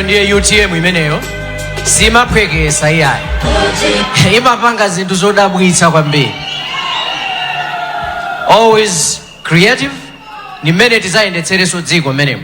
ndiye UTM imeneyo simaphwekesa iyayi imapanga zinthu zodabwitsa kwambiri, always creative. Ni mmene tizayendetsereso dziko mmenemo.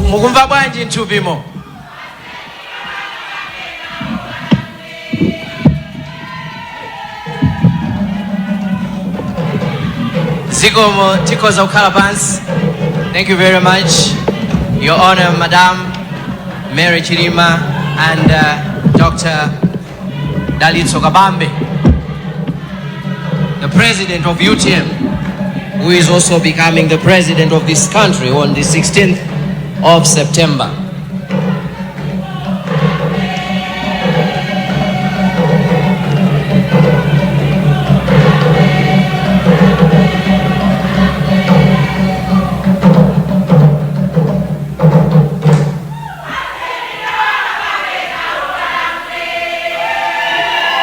Mukumva bwanji ntubimo? Zikomo tikoza ukhala pansi. Thank you very much, Your Honor, Madam Mary Chirima and Dr. Dalitso Kabambe, the president of UTM, who is also becoming the president of this country on the 16th of September.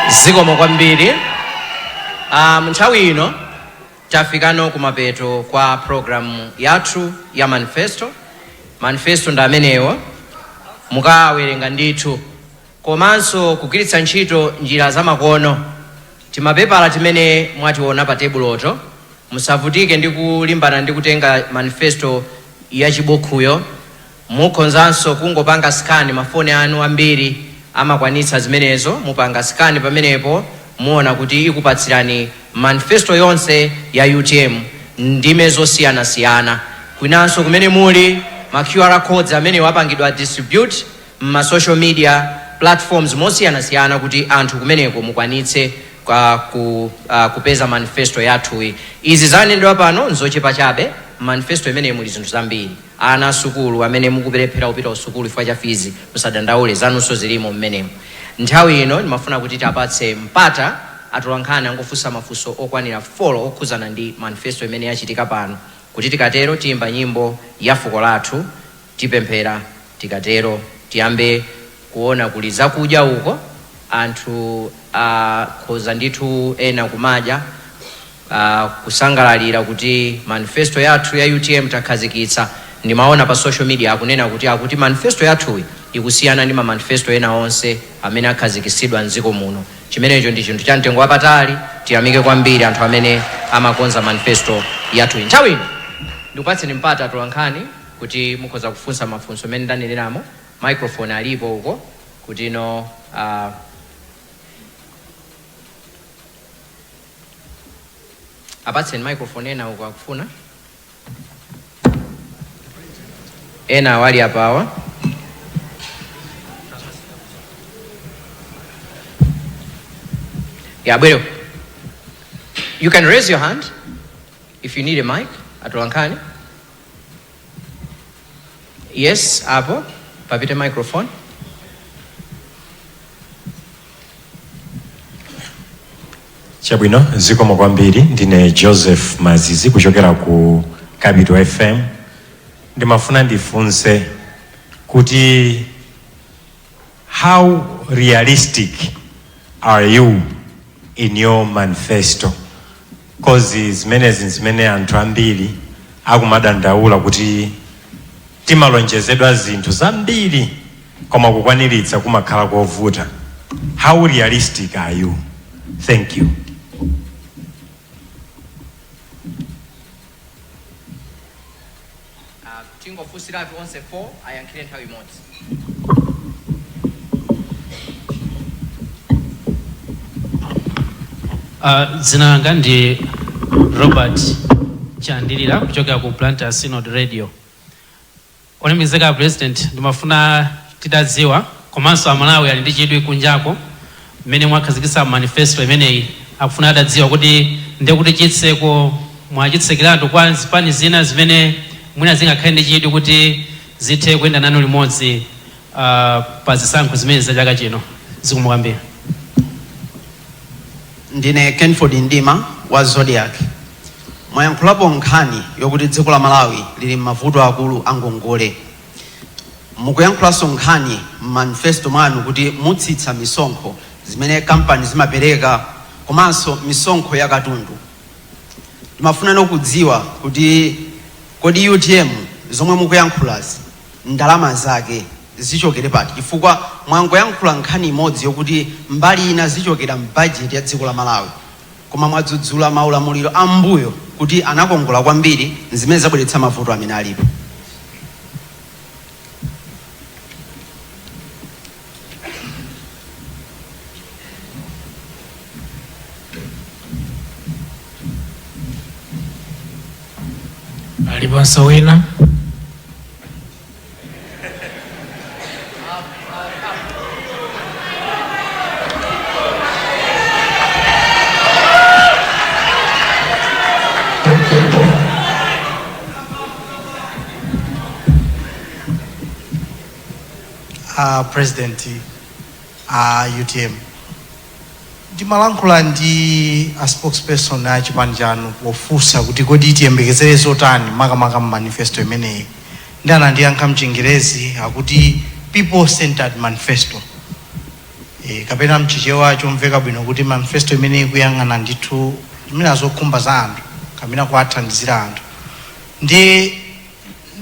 Zikomo kwambiri. Nthawi ino tafikano kumapeto kwa programu yathu ya manifesto. Manifesto ndamenewa mukawerenga ndithu komanso kugwiritsa ntchito njira zamakono. Timapepala timene mwationa pa tebuloto musavutike ndi kulimbana ndi kutenga manifesto ya chibukhuyo. Mukhonzanso kungopanga scan mafoni anu ambiri amakwanitsa zimenezo, mupanga scan pamenepo muona kuti ikupatsirani manifesto yonse ya UTM ndime zosiyana-siyana. Kwinanso kumene muli ma QR codes amene wapangidwa distribute ma social media platforms mosiyana-siyana kuti anthu kumeneko mukwanitse kupeza manifesto yathuyi. Izi zanenedwa pano nzochepa chabe. Manifesto imene muli zinthu zambiri. Ana sukulu amene mukuperephera kupita usukulu chifukwa cha fizi musadandaule, zanunso zilimo mmenemo. Nthawi ino ndimafuna kuti tapatse mpata atolankhani angofunsa mafunso okwanira 4 okhuzana ndi manifesto imene yachitika pano. Kuti tikatero tiyimba nyimbo ya fuko lathu, tipemphera, tikatero tiyambe kuona kuli zakudya uko anthu khoza ndithu ena kumadya kusangalalira kuti manifesto yathu ya UTM takhazikitsa. Ndimaona pa social media akunena kuti manifesto yathuyi ikusiyana ndi manifesto ena onse amene akhazikisidwa mdziko muno. Chimenecho ndi chinthu cha mtengo wapatali. Tiyamike kwambiri anthu amene amakonza manifesto yathuyi. Nthawi ino ndikupatseni mpata atolankhani kuti mukhoza kufunsa mafunso amene ndaneneramo. Microphone alipo uko kuti no apatseni microphone ena uko akufuna. Ena wali apawa. Yeah, bwero. You can raise your hand if you need a mic. Atolankhani. Yes, apo. Papite microphone. Chabwino, zikomo kwambiri. Ndine Joseph Mazizi kuchokera ku Capital FM. Ndimafuna ndifunse kuti how realistic are you in your manifesto? Cause zimene anthu ambiri akumadandaula kuti timalonjezedwa zinthu zambiri koma kukwaniritsa kumakhala kovuta. How realistic are you? Thank you. Tingofusiravi onse 4 ayankhire nthawi imodzi. Dzina langa ndi Robert Chandilira kuchokera ku Planter Synod Radio. Olemekezeka President, ndimafuna titadziwa komanso amalawi ali ndi chidwi kunjako mmene mwakhazikitsa manifesto imeneyi akufuna atadziwa kuti ndikuti chitseko mwachitsekiratu kwa zipani zina zimene mwina zingakhale ndi chidwi kuti zithe kuyenda nanu limodzi pa zisankho zimene za chaka chino. Zikomo kwambiri. Ndine Kenford Ndima wa Zodiac. Mwayankhulapo nkhani yokuti dziko la Malawi lili mavuto akulu angongole. Mukuyankhulanso nkhani manifesto mwanu kuti mutsitsa misonkho zimene kampani zimapereka komanso misonkho ya katundu. Ndimafuna nokudziwa kuti kodi UTM zomwe mukuyankhulazi ndalama zake zichokere pati, chifukwa mwangoyankhula nkhani imodzi yokuti mbali ina zichokera mbajeti ya dziko la Malawi koma mwadzudzula maulamuliro ambuyo kuti anakongola kwambiri zimene zabweretsa mavuto amene alipo. Aliponso wina. President UTM. Ndimalankhula ndi a spokesperson a chipani chanu pofunsa kuti kodi tiyembekezere zotani makamaka manifesto imeneyi. Ndana ndiyankha mchingerezi akuti people centered manifesto. Kapena mchichewa chomveka bwino kuti manifesto imeneyi kuyang'ana ndithu zimene azokhumba za anthu kapena kuwathandizira anthu.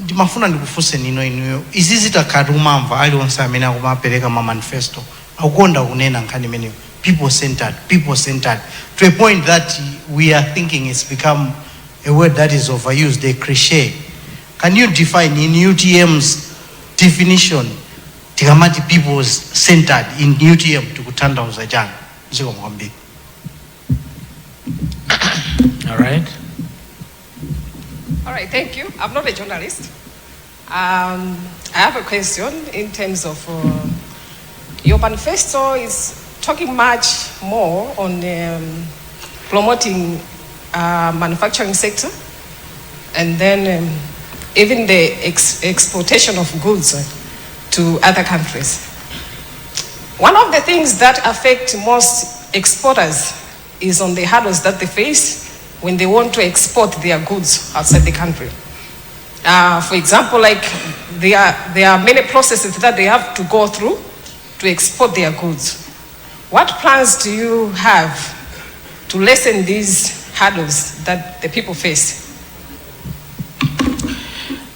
Ndimafuna ndikufunse nino inuyo izi zitakhala tikumamva aliwonse amene akumapereka ma manifesto akukonda kunena nkhani imeneyo, people centered to a point that we are thinking it's become a word that is overused, a cliche. Can you define in UTM's definition tikamati people centered in UTM tikutanthauza chani? Ziko mwambie. All right. All right, thank you. I'm not a journalist. I have a question in terms of your manifesto is talking much more on promoting manufacturing sector and then even the exportation of goods to other countries. One of the things that affect most exporters is on the hurdles that they face when they want to export their goods outside the country. For example, like there are many processes that they have to go through to export their goods. What plans do you have to lessen these hurdles that the people face?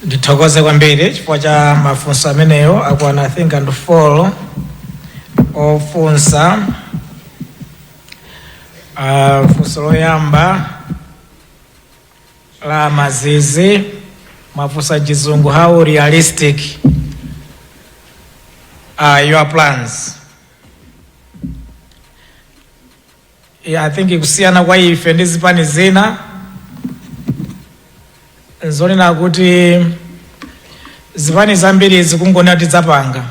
Ndithokoze kwambiri chifukwa cha mafunso ameneyo akwana I think and follow ofunsa funso loyamba la Mazizi mafunsa chizungu, how realistic are your plans? Yeah, I think kusiyana kwa ife ndi zipani zina nzonena kuti zipani zambiri zikungona tidzapanga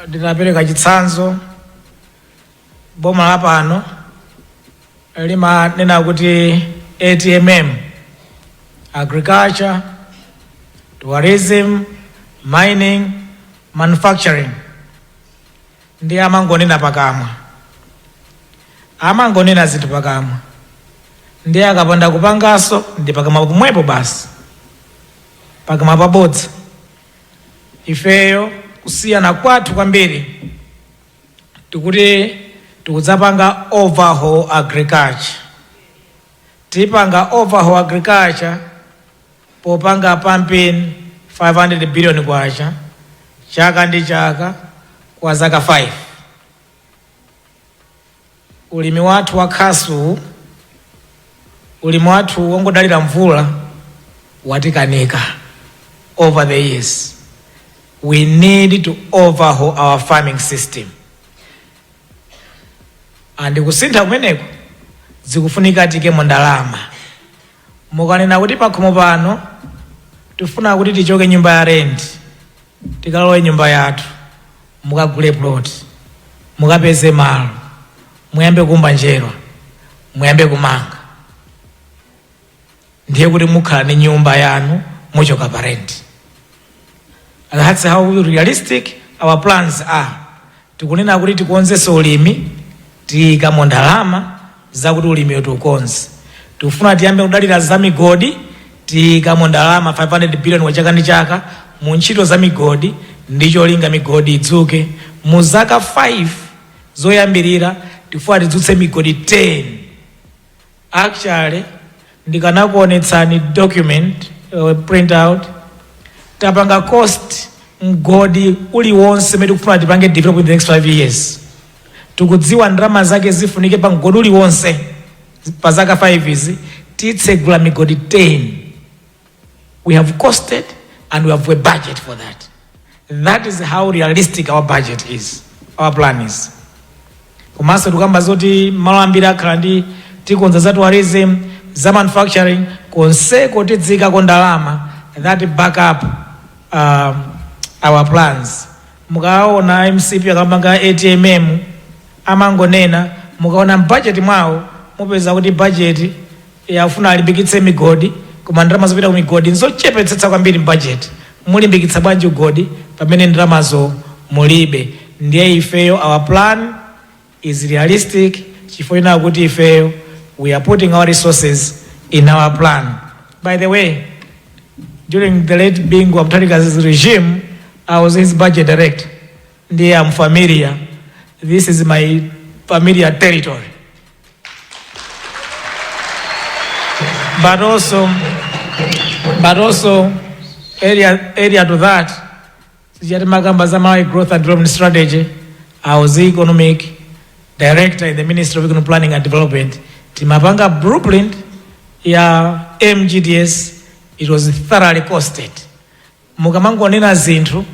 ndinapereka chitsanzo boma la pano limanena kuti ATMM, agriculture, tourism, mining, manufacturing, ndi amangonena pakamwa, amangonena zinthu pakamwa, ndi akapanda kupangaso ndi pakamwa pomwepo basi, pakamwa pabodza. Ifeyo kusiyana kwathu kwambiri tikuti tikudzapanga overhaul agriculture. Tipanga overhaul agriculture popanga pumping 500 billion kwacha chaka ndi chaka kwa zaka 5. Ulimi wathu wa khasu, ulimi wathu wongodalira mvula watikanika over the years. We need to overhaul our farming system. And kusintha kumeneko zikufunika tikemo ndalama. Mukanena kuti pakhomo pano tifuna kuti tichoke nyumba ya rent tikalowe nyumba yathu, mukagule plot, mukapeze malo, muyambe kumba njerwa, muyambe kumanga, ndiye kuti mukhala ni nyumba yanu muchoka pa rent. And that's how realistic our plans are. Tikunena kuti tikonzese ulimi tikamo ndalama zakuti ulimi wetu ukonze. Tifuna tiyambe kudalira za migodi tikamo ndalama 500 billion kwa chaka ndi chaka mu ntchito za migodi, ndicho linga migodi idzuke. Mu zaka 5 zoyambirira tifuna tidzutse migodi 10. Actually ndikanakuonetsani document print out tapanga cost mgodi uliwonse meti kufuna tipange develop in the next 5 years. Tukudziwa ndalama zake zifunike pa mgodi uliwonse pa zaka 5 izi titsegula migodi 10. We have costed and we have a budget for that. That is how realistic our budget is, our plan is. Komanso tukamba zoti malo ambiri akhala ndi tikonza za tourism, za manufacturing, konseko tidzika ko ndalama that back up our plans. Mukaona MCP akapanga ATMM amangonena, mukaona budget mwawo mupeza kuti budget yafuna alimbikitse migodi, koma ndalama zopita ku migodi nzochepetsetsa kwambiri budget. Mulimbikitsa bwanji ugodi pamene ndalamazo mulibe? Ndiye ifeyo our plan is realistic, chifukwa kuti ifeyo we are putting our resources in our plan. By the way, during the late Bingu Mutharika's regime, I was his budget director. Ndiye I'm familiar. This is my familiar territory. But also area to that, sijati makamba za Malawi growth and development strategy. I was the economic director in the Ministry of Economic Planning and Development. Timapanga blueprint ya MGDS. It was thoroughly costed. Mukamangonena zinthu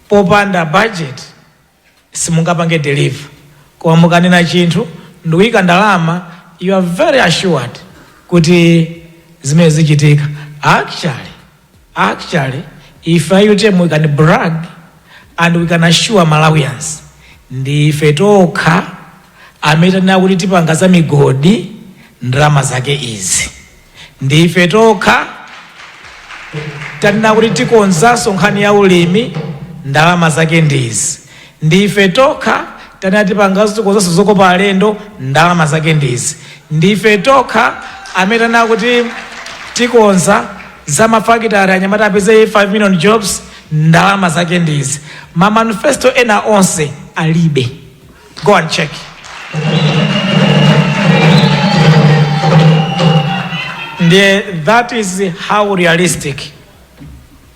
popanda budget simungapange deliver. Kwa mukanena chinthu ndikuika ndalama, you are very assured kuti zimene zichitika. Actually, if I tell we can brag and we can assure Malawians, ndife tokha ametana kuti tipanga za migodi ndalama zake izi. Ndife tokha tanena kuti tikonzanso nkhani ya ulimi ndalama zake ndizi. Ndife tokha tanena tipanganso tikonzanso zokopa alendo ndalama zake ndizi. Ndife tokha ametana kuti tikonza za mafakitari anyamata apeze 5 million jobs ndalama zake ndizi. Ma manifesto ena onse alibe. Go and check. That is how realistic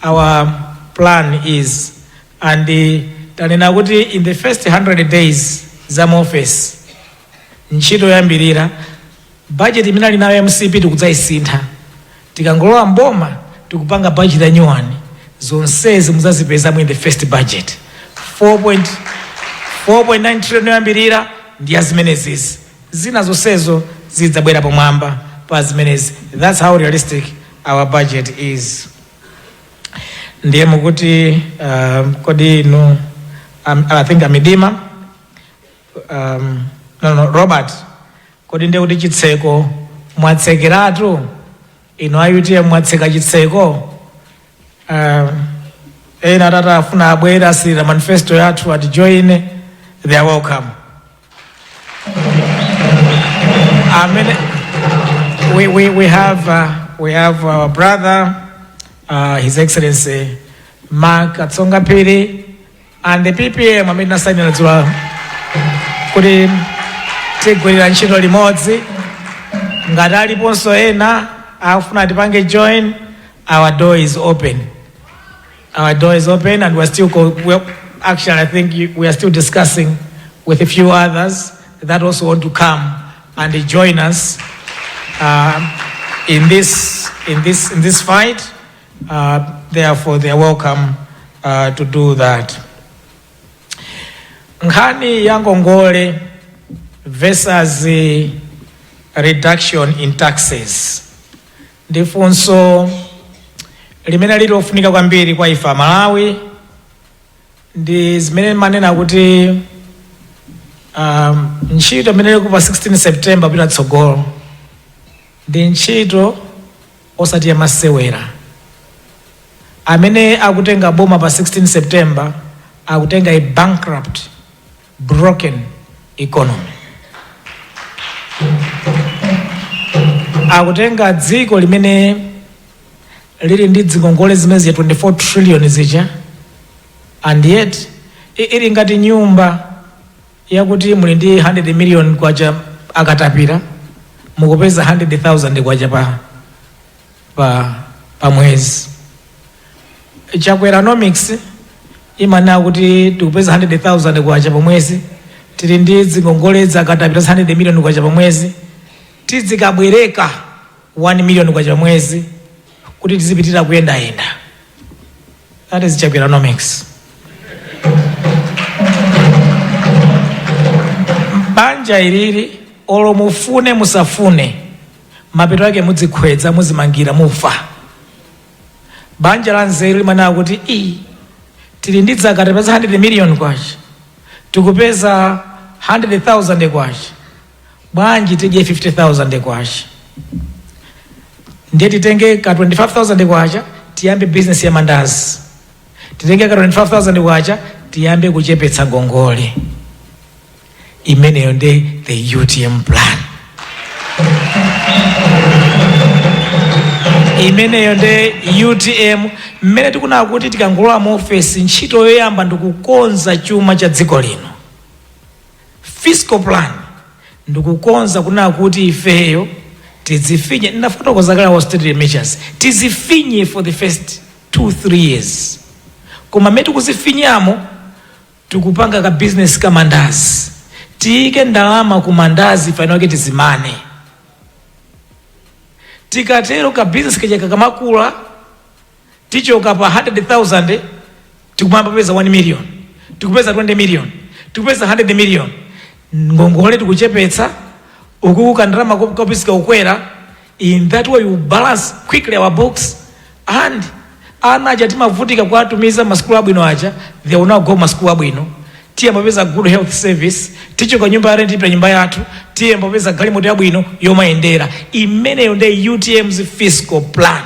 our plan is. And tanena kuti in the first 100 days za office ntchito yambirira budget imene ali nayo MCP tikudzaisintha. Tikangolowa mboma tikupanga budget ya nyuwani zonsezi muzazipeza mu in the first budget. 4.9 trillion yambirira ndi azimenezi. Zina zonsezo zidzabwera pomwamba pa zimenezi. That's how realistic our budget is. Ndiye mukuti kodi no I think Amidima Robert kodi ndiye kuti chitseko mwatsekeratu ino ayuti mwatseka chitseko ena tata afuna abwera sira manifesto yathu at join, they are welcome. We have our brother His Excellency Mark Atsonga Piri and the PPM amene sign nazula kuti tigwirira ntchito limodzi ngati aliponso ena afuna tipange join. Our door is open. Our door is open, and actually I think we are still discussing with a few others that also want to come and join us in this fight. Therefore, they are welcome to do that. Nkhani ya Ngongole versus the reduction in taxes. Ndifunso limene lilofunika kwambiri kwa ifa Malawi ndi zimene manena kuti ntchito imene ili kupa 16 September pita tsogolo ndi ntchito osati ya masewera. Amene akutenga boma pa 16 September akutenga a bankrupt, broken economy. Akutenga dziko limene lili ndi zingongole zimene ya 24 trillion zija, and yet ili ngati nyumba yakuti muli ndi 100 million kwacha akatapira mukupeza 100,000 kwacha pa mwezi. Chakwera economics imana kuti tikupeza 100,000 kwacha pa mwezi, tili ndi zingongole zakatapira 100 million kwacha pa mwezi, tizikabwereka 1 million kwacha pa mwezi kuti tizipitira kuyenda. That is Chakwera economics. Banja ilili olo mufune musafune mapeto yake mudzikhwedza muzimangira mufa. Banja la nzeru limana kuti tili ndi zakatapeza 100 million kwacha tikupeza 100,000 kwacha, bwanji tidye 50,000 kwacha. Ndiye titenge ka 25,000 kwacha tiyambe business ya mandazi, titenge ka 25,000 kwacha tiyambe kuchepetsa ngongole. Imeneyo ndi the UTM plan. Imeneyo ndi UTM mmene tikuna kuti tikangolowa mu office ntchito yoyamba ndikukonza chuma cha dziko lino. Fiscal plan ndikukonza kuna kuti ifeyo tizifinye, ndafotokoza kale austerity measures, tizifinye for the first 2-3 years koma metu kuzifinyamo tikupanga ka business ka mandazi, tiike ndalama ku mandazi fainoke tizimane. Tikatero ka business kejeka kamakula tichoka pa 100,000 tikumamba pesa 1 million, tikupeza 20 million, tikupeza 100 million. Ngongole tikuchepetsa ukuka ndalama kopisika ukwera. In that way you balance quickly our books, and anaja timavutika kwa atumiza maskulu abwino aja, they will now go maskulu abwino. Tiye mbapeza good health service, ticho kwa nyumba ya renti pa nyumba yatu, tiye mbapeza galimoto abwino yomaendera. Imene yonde UTM's fiscal plan.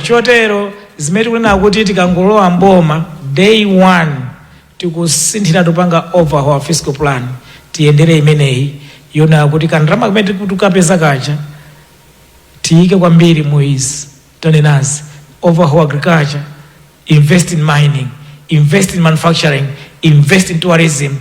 Chotero zimeti kuna kuti tikangolowa mboma day 1 tikusinthira tupanga over our fiscal plan. Tiendere imeneyi yona kuti kandrama kumene tukapeza kacha tiike kwambiri muizi tanenazi overhaul agriculture, invest in mining, invest in manufacturing, invest in tourism,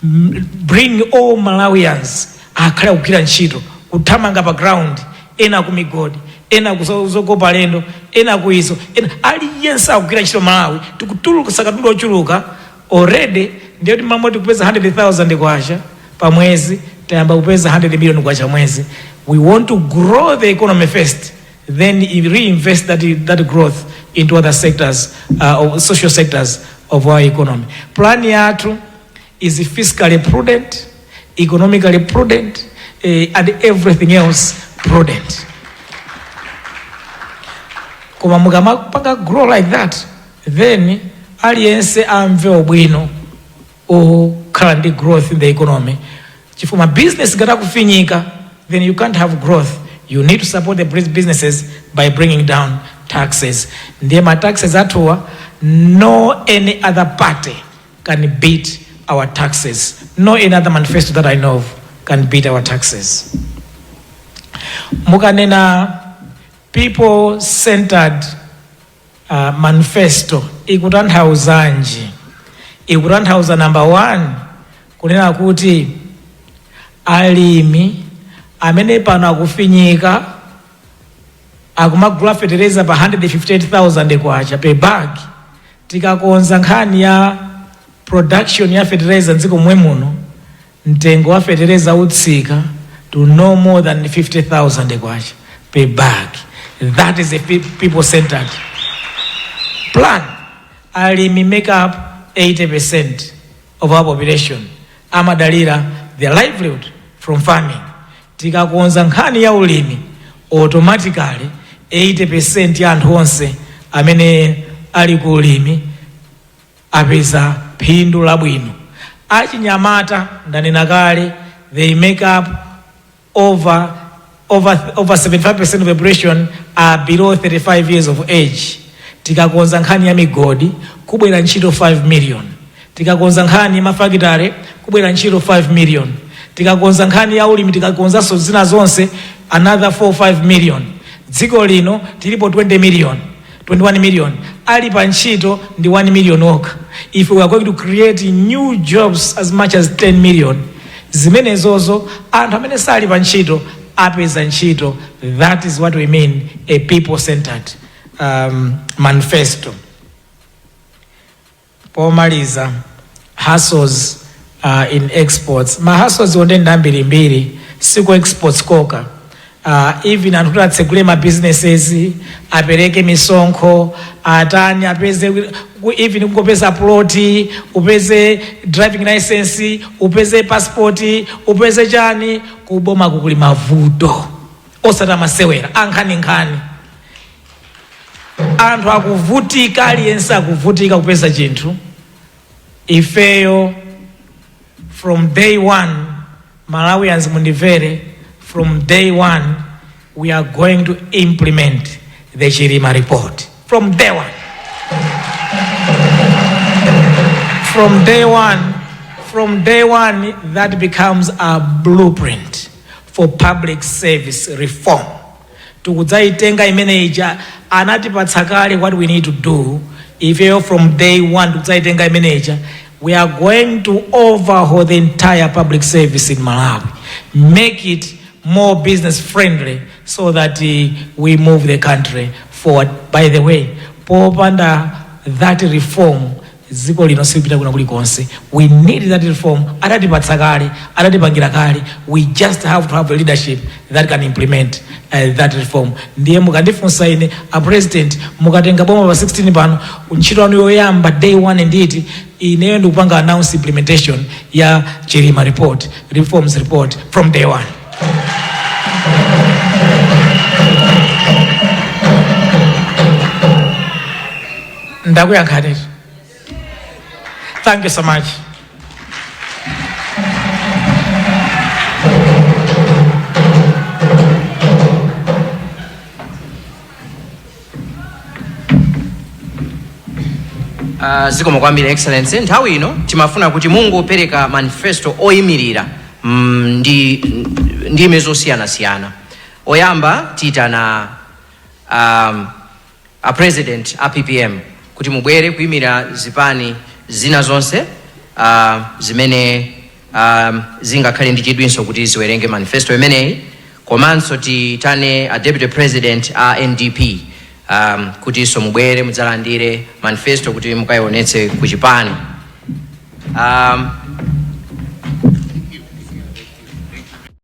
bring all Malawians akhala kugwira ntchito kuthamanga pa ground, ena ku migodi, ena kuzokopa lendo, ena kuizo, ena aliyense akugwira ntchito Malawi. Tikutuluka sakatulo ochuluka already, ndiyo timamwe tikupeza 100,000 kwacha pa mwezi, tayamba kupeza 100 million kwacha mwezi. We want to grow the economy first, then reinvest that growth into other sectors, or social sectors of our economy. Plan yatu is fiscally prudent, economically prudent, and everything else prudent. Koma mugama panga grow like that, then aliyense amve obwino o current growth in the economy. Chifuma business gata kufinyika, then you can't have growth. You need to support the businesses by bringing down taxes. Ndiye ma taxes atuwa, no any other party can beat our taxes. No any other manifesto that I know of can beat our taxes. Mukanena people-centered manifesto ikutanthauza number 1 kunena kuti alimi amene pano akufinyika akumagula fertilizer pa 158,000 kwacha per bag. Tikakonza nkhani ya production ya fertilizer nziko mwe muno, mtengo wa fertilizer utsika to no more than 50,000 kwacha per bag. That is a people-centered plan. Alimi make up 80% of our population. Amadalira their livelihood from farming. Tikakonza nkhani ya ulimi, automatically 80% ya anthu onse amene ali ku ulimi apeza phindu labwino. Achinyamata ndanena kale, they make up over 75% of the population are below 35 years of age. Tikakonza nkhani ya migodi kubwera ntchito 5 million. Tikakonza nkhani ya mafakitare kubwera ntchito 5 million. Tikakonza nkhani ya ulimi, tikakonza so zina zonse another 4-5 million. Dziko lino tilipo 21 million. Ali pa ntchito ndi 1 million oka. If we are going to create new jobs as much as 10 million, zimene zozo anthu amene sali pa ntchito apeza ntchito. That is what we mean a people-centered manifesto. Pomaliza hustles in exports. Ma hustles onde ndambiri siko exports koka. Even anthu atsegule ma businesses, apereke misonkho, atani apeze, even ukopeza ploti, upeze driving license, upeze passport, upeze chani, kuboma kukuli mavuto osata masewera ankhani. Anthu akuvutika, aliyense akuvutika kupeza chinthu. Ifeyo from day 1, Malawians mundivere, from day 1 we are going to implement the Chilima report. From day 1. From day one, that becomes a blueprint for public service reform. Tukudzaitenga imene ija anatipatsa kale what we need to do. If you from day 1 tukudzaitenga imene ija, we are going to overhaul the entire public service in Malawi, make it more business friendly so that we move the country forward. By the way, popanda that reform ziko lino silipita kuna kulikonse. We need that reform. Atatipatsa kale, atatipangira kale. We just have to have a leadership that can implement that reform. Ndiye mukandifunsa ine a president mukatenga boma pa 16 pano ntchito yanu yoyamba day 1 indeed ineyo ndikupanga announce implementation ya Chilima report, reforms report from day 1. Ndakuyankhani. Thank you so much. Zikomo kwambiri excellency. Nthawi ino timafuna kuti Mungu pereka manifesto oyimirira ndi mezosiyana-siyana. Oyamba titana a president a PPM kuti mubwere kuyimira zipani zina zonse zimene zingakhale ndi chidwinso kuti ziwerenge manifesto imeneyi. Komanso titane a deputy president a NDP kuti so mubwere mudzalandire manifesto kuti mukayionetse ku chipani.